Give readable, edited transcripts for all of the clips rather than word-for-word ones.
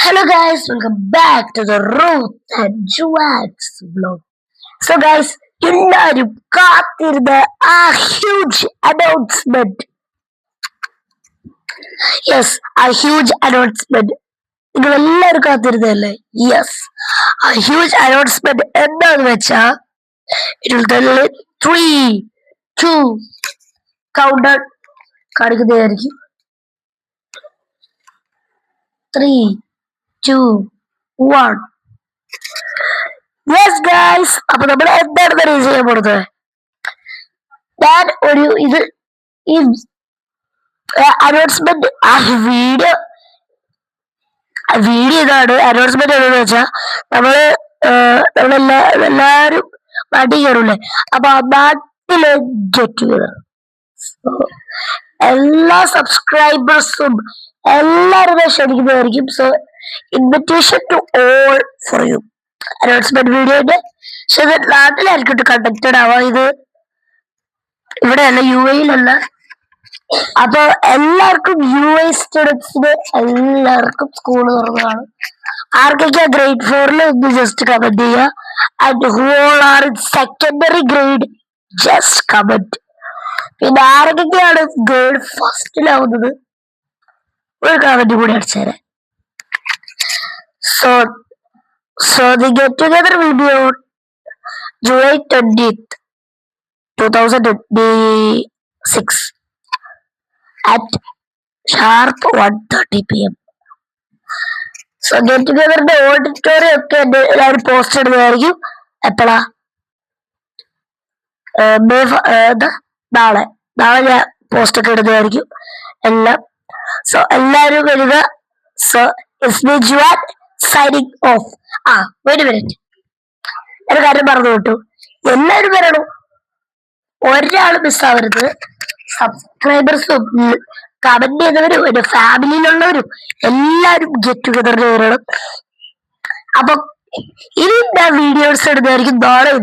Hello guys, welcome back to the Ruth and Juax vlog. So guys, എല്ലാരും കാത്തിരുന്ന ആ huge announcement, ആ huge announcement നിങ്ങൾ എല്ലാവരും കാത്തിരുന്നല്ലേ? ആ ഹ്യൂജ് അനൗൺസ്മെന്റ് എന്താന്ന് വെച്ചാ ത്രീ ടു കൗണ്ട് ഡൗൺ കാണിക്കുന്നതായിരിക്കും. 3, 2, 1. യെസ് ഗൈസ്, അപ്പൊ നമ്മൾ എന്താണ് റിലീസ് ചെയ്യാൻ പോകുന്നത്? ഞാൻ ഒരു ഈ അനൗൺസ്മെന്റ് വീഡിയോ ഇതാണ്. അനൗൺസ്മെന്റ് എന്താണെന്ന് വെച്ചാൽ നമ്മളെല്ലാരും നാട്ടിൽ കയറൂലേ, അപ്പൊ ആ നാട്ടിലെ ഗെറ്റ് ടുഗദർ എല്ലാ സബ്സ്ക്രൈബേഴ്സും എല്ലാവരും ക്ഷണിക്കുന്നതായിരിക്കും. So invitation to all for you. Announcement വീഡിയോയുടെ പക്ഷെ ഇത് നാട്ടിലായിരിക്കും കണ്ടക്റ്റഡ് ആവാം. ഇത് ഇവിടെയല്ല, UAE-യിലല്ല. അപ്പൊ എല്ലാവർക്കും UAE സ്റ്റുഡൻസിന് എല്ലാവർക്കും സ്കൂൾ തുറന്നതാണ്. ആർക്കൊക്കെ ഗ്രേഡ് 4 ഒന്ന് ജസ്റ്റ് കമന്റ് ചെയ്യുക. And who all are in secondary grade just comment. പിന്നെ ആരൊക്കെയാണ് ഗ്രേഡ് ഫസ്റ്റിലാവുന്നത് ഒരു കമന്റ് കൂടി അടിച്ചേരാൻ. So the get together will be on July 20th, 2026 at sharp 1:30 PM. So get together the auditorium ഒക്കെ എല്ലാവരും post ഇടുന്നതായിരിക്കും. എപ്പോഴാ? നാളെ ഞാൻ പോസ്റ്റ് ഒക്കെ ഇടുന്നതായിരിക്കും എല്ലാം. സോ എല്ലാവരും വരിക. So it's me Juan signing off. Wait minute, ഒരു കാര്യം പറഞ്ഞു വിട്ടു. എല്ലാവരും വരണം, ഒരാൾ മിസ്സാവരുത്. സബ്സ്ക്രൈബേഴ്സും കമന്റ് ചെയ്തവരും എന്റെ ഫാമിലിയിലുള്ളവരും എല്ലാവരും ഗെറ്റ് ടുഗദറിന് വരണം. അപ്പൊ ഇനി ഞാൻ വീഡിയോസ് ഇടുന്നതായിരിക്കും നാളെയും.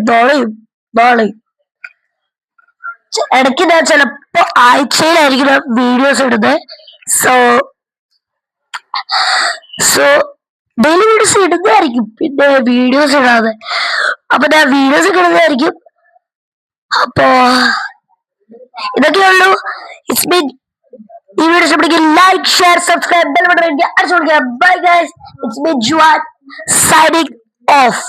ഇടയ്ക്ക് ഞാൻ ചിലപ്പോ ആഴ്ചയിലായിരിക്കും ഞാൻ വീഡിയോസ് ഇടുന്നത്. സോ ഡെയിലി വീഡിയോസ് ഇടുന്നതായിരിക്കും, പിന്നെ വീഡിയോസ് ഇടാതെ. അപ്പൊ ഞാൻ വീഡിയോസ് ഇടുന്നതായിരിക്കും. അപ്പോ ഇതൊക്കെയുള്ളൂ. It's me. ഈ വീഡിയോ ഇഷ്ടപ്പെടുമെങ്കിൽ like, share, subscribe, bell button അടിച്ചു കൊടുക്കുക. Bye guys, it's me Juan signing of.